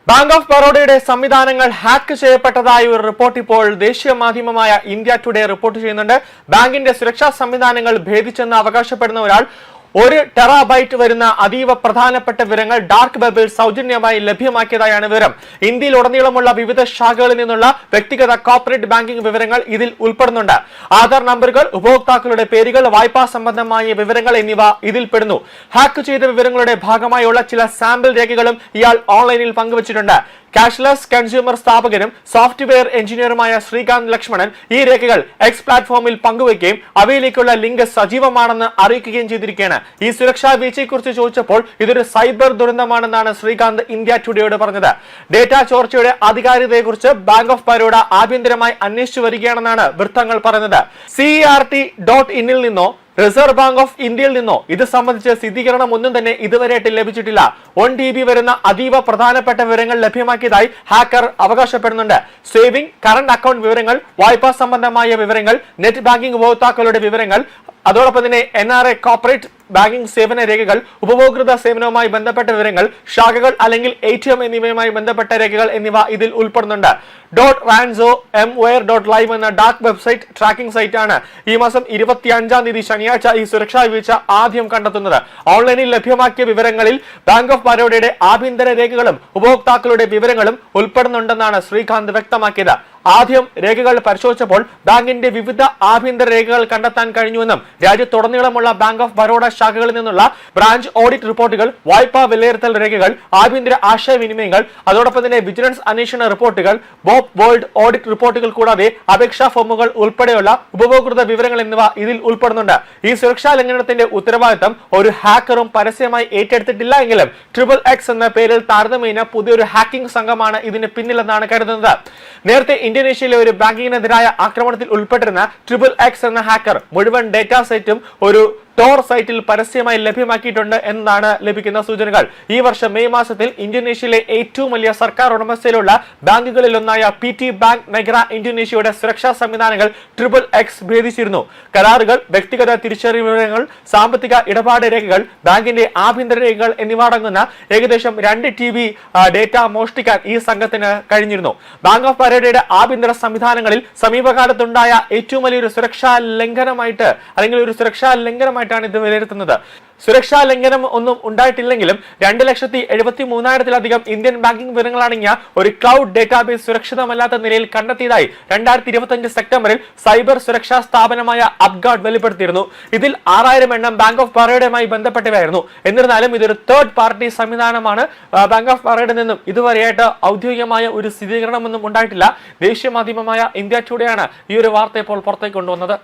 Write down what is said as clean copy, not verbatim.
Bank of ബറോഡയുടെ സംവിധാനങ്ങൾ hack ചെയ്യപ്പെട്ടതായി ഒരു report ഇപ്പോൾ ദേശീയ മാധ്യമമായ ഇന്ത്യ ടുഡേ റിപ്പോർട്ട് ചെയ്യുന്നുണ്ട്. ബാങ്കിന്റെ സുരക്ഷാ സംവിധാനങ്ങൾ ഭേദിച്ചെന്ന് അവകാശപ്പെടുന്ന ഒരാൾ 1 ടെറാബൈറ്റ് വരുന്ന അതീവ പ്രധാനപ്പെട്ട വിവരങ്ങൾ ഡാർക്ക് വെബിൽ സൗജന്യമായി ലഭ്യമാക്കിയതായാണ് വിവരം. ഇന്ത്യയിലുടനീളമുള്ള വിവിധ ശാഖകളിൽ നിന്നുള്ള വ്യക്തിഗത കോർപ്പറേറ്റ് ബാങ്കിംഗ് വിവരങ്ങൾ ഇതിൽ ഉൾപ്പെടുന്നുണ്ട്. ആധാർ നമ്പറുകൾ, ഉപഭോക്താക്കളുടെ പേരുകൾ, വായ്പാ സംബന്ധമായ വിവരങ്ങൾ എന്നിവ ഇതിൽപ്പെടുന്നു. ഹാക്ക് ചെയ്ത വിവരങ്ങളുടെ ഭാഗമായുള്ള ചില സാമ്പിൾ രേഖകളും ഇയാൾ ഓൺലൈനിൽ പങ്കുവച്ചിട്ടുണ്ട്. കാഷ്ലെസ് കൺസ്യൂമർ സ്ഥാപകനും സോഫ്റ്റ്വെയർ എഞ്ചിനീയറുമായ ശ്രീകാന്ത് ലക്ഷ്മണൻ ഈ രേഖകൾ എക്സ് പ്ലാറ്റ്ഫോമിൽ പങ്കുവയ്ക്കുകയും അവയിലേക്കുള്ള ലിങ്ക് സജീവമാണെന്ന് അറിയിക്കുകയും ചെയ്തിരിക്കുകയാണ്. ഈ സുരക്ഷാ വീഴ്ചയെക്കുറിച്ച് ചോദിച്ചപ്പോൾ ഇതൊരു സൈബർ ദുരന്തമാണെന്നാണ് ശ്രീകാന്ത് ഇന്ത്യ ടുഡേയോട് പറഞ്ഞത്. ഡേറ്റ ചോർച്ചയുടെ ആധികാരികതയെക്കുറിച്ച് ബാങ്ക് ഓഫ് ബറോഡ ആഭ്യന്തരമായി അന്വേഷിച്ചു വരികയാണെന്നാണ് വൃത്തങ്ങൾ പറയുന്നത്. CERT.in നിന്നോ റിസർവ് ബാങ്ക് ഓഫ് ഇന്ത്യയിൽ നിന്നോ ഇത് സംബന്ധിച്ച് സ്ഥിരീകരണം ഒന്നും തന്നെ ഇതുവരെയായിട്ട് ലഭിച്ചിട്ടില്ല. 1 TB വരുന്ന അതീവ പ്രധാനപ്പെട്ട വിവരങ്ങൾ ലഭ്യമാക്കിയതായി ഹാക്കർ അവകാശപ്പെടുന്നുണ്ട്. സേവിംഗ്, കറന്റ് അക്കൗണ്ട് വിവരങ്ങൾ, വായ്പാ സംബന്ധമായ വിവരങ്ങൾ, നെറ്റ് ബാങ്കിംഗ് ഉപഭോക്താക്കളുടെ വിവരങ്ങൾ, അതോടൊപ്പം തന്നെ NRA കോർപ്പറേറ്റ് ബാങ്കിംഗ് സേവന രേഖകൾ, ഉപഭോക്തൃ സേവനവുമായി ബന്ധപ്പെട്ട വിവരങ്ങൾ, ശാഖകൾ അല്ലെങ്കിൽ ATM എന്നിവയുമായി ബന്ധപ്പെട്ട രേഖകൾ എന്നിവ ഇതിൽ ഉൾപ്പെടുന്നുണ്ട്. .ransom.mware.live എന്ന ഡാർക്ക് വെബ്സൈറ്റ് ട്രാക്കിംഗ് സൈറ്റാണ് ഈ മാസം 25-ാം തീയതി ശനിയാഴ്ച ഈ സുരക്ഷാ വീഴ്ച ആദ്യം കണ്ടെത്തുന്നത്. ഓൺലൈനിൽ ലഭ്യമാക്കിയ വിവരങ്ങളിൽ ബാങ്ക് ഓഫ് ബറോഡയുടെ ആഭ്യന്തര രേഖകളും ഉപഭോക്താക്കളുടെ വിവരങ്ങളും ഉൾപ്പെടുന്നുണ്ടെന്നാണ് ശ്രീകാന്ത് വ്യക്തമാക്കിയത്. ആദ്യം രേഖകൾ പരിശോധിച്ചപ്പോൾ ബാങ്കിന്റെ വിവിധ ആഭ്യന്തര രേഖകൾ കണ്ടെത്താൻ കഴിഞ്ഞുവെന്നും രാജ്യത്തുടനീളമുള്ള ബാങ്ക് ഓഫ് ബറോഡ ശാഖകളിൽ നിന്നുള്ള ബ്രാഞ്ച് ഓഡിറ്റ് റിപ്പോർട്ടുകൾ, വായ്പാ വിലയിരുത്തൽ രേഖകൾ, ആഭ്യന്തര ആശയവിനിമയങ്ങൾ, അതോടൊപ്പം തന്നെ വിജിലൻസ് അന്വേഷണ റിപ്പോർട്ടുകൾ, ബോബ് വേൾഡ് ഓഡിറ്റ് റിപ്പോർട്ടുകൾ കൂടാതെ അപേക്ഷാ ഫോമുകൾ ഉൾപ്പെടെയുള്ള ഉപഭോക്തൃ വിവരങ്ങൾ എന്നിവ ഇതിൽ ഉൾപ്പെടുന്നുണ്ട്. ഈ സുരക്ഷാ ലംഘനത്തിന്റെ ഉത്തരവാദിത്തം ഒരു ഹാക്കറും പരസ്യമായി ഏറ്റെടുത്തിട്ടില്ല എങ്കിലും XXX എന്ന പേരിൽ താരതമ്യേന പുതിയൊരു ഹാക്കിംഗ് സംഘമാണ് ഇതിന് പിന്നിലെന്നാണ് കരുതുന്നത്. നേരത്തെ ഇന്തോനേഷ്യയിലെ ഒരു ബാങ്കിങ്ങിനെതിരായ ആക്രമണത്തിൽ ഉൾപ്പെട്ടിരുന്ന XXX എന്ന ഹാക്കർ മുഴുവൻ ഡേറ്റാ സെറ്റും ഒരു ടോർ സൈറ്റിൽ പരസ്യമായി ലഭ്യമാക്കിയിട്ടുണ്ട് എന്നാണ് ലഭിക്കുന്ന സൂചനകൾ. ഈ വർഷം മെയ് മാസത്തിൽ ഇന്തോനേഷ്യയിലെ ഏറ്റവും വലിയ സർക്കാർ ഉടമസ്ഥയിലുള്ള ബാങ്കുകളിലൊന്നായ PT ബാങ്ക് നെഗ്ര ഇന്തോനേഷ്യയുടെ സുരക്ഷാ സംവിധാനങ്ങൾ XXX ഭേദിച്ചിരുന്നു. കരാറുകൾ, വ്യക്തിഗത തിരിച്ചറിയൽ വിവരങ്ങൾ, സാമ്പത്തിക ഇടപാട് രേഖകൾ, ബാങ്കിന്റെ ആഭ്യന്തര രേഖകൾ എന്നിവ അടങ്ങുന്ന ഏകദേശം 2 TB ഡേറ്റ മോഷ്ടിക്കാൻ ഈ സംഘത്തിന് കഴിഞ്ഞിരുന്നു. ബാങ്ക് ഓഫ് ബറോഡയുടെ ആഭ്യന്തര സംവിധാനങ്ങളിൽ സമീപകാലത്തുണ്ടായ ഏറ്റവും വലിയൊരു സുരക്ഷാ ലംഘനമായിട്ട് അല്ലെങ്കിൽ ഒരു സുരക്ഷാ ലംഘനമായിട്ടാണ് ഇത് വിലയിരുത്തുന്നത്. സുരക്ഷാ ലംഘനം ഒന്നും ഉണ്ടായിട്ടില്ലെങ്കിലും 2,73,000-ത്തിലധികം ഇന്ത്യൻ ബാങ്കിംഗ് വിവരങ്ങളടങ്ങിയ ഒരു ക്ലൗഡ് ഡേറ്റാബേസ് സുരക്ഷിതമല്ലാത്ത നിലയിൽ കണ്ടെത്തിയതായി 2025 സെപ്റ്റംബറിൽ സൈബർ സുരക്ഷാ സ്ഥാപനമായ അപ്ഗാർഡ് വെളിപ്പെടുത്തിയിരുന്നു. ഇതിൽ 6,000 എണ്ണം ബാങ്ക് ഓഫ് ബറോഡയുമായി ബന്ധപ്പെട്ടവയായിരുന്നു. എന്നിരുന്നാലും ഇതൊരു തേർഡ് പാർട്ടി സംവിധാനമാണ്. ബാങ്ക് ഓഫ് ബറോഡയിൽ നിന്നും ഇതുവരെയായിട്ട് ഔദ്യോഗികമായ ഒരു സ്ഥിരീകരണമൊന്നും ഉണ്ടായിട്ടില്ല. ദേശീയ മാധ്യമമായ ഇന്ത്യ ടുഡേ ആണ് ഈ ഒരു വാർത്ത ഇപ്പോൾ പുറത്തേക്ക് കൊണ്ടുവന്നത്.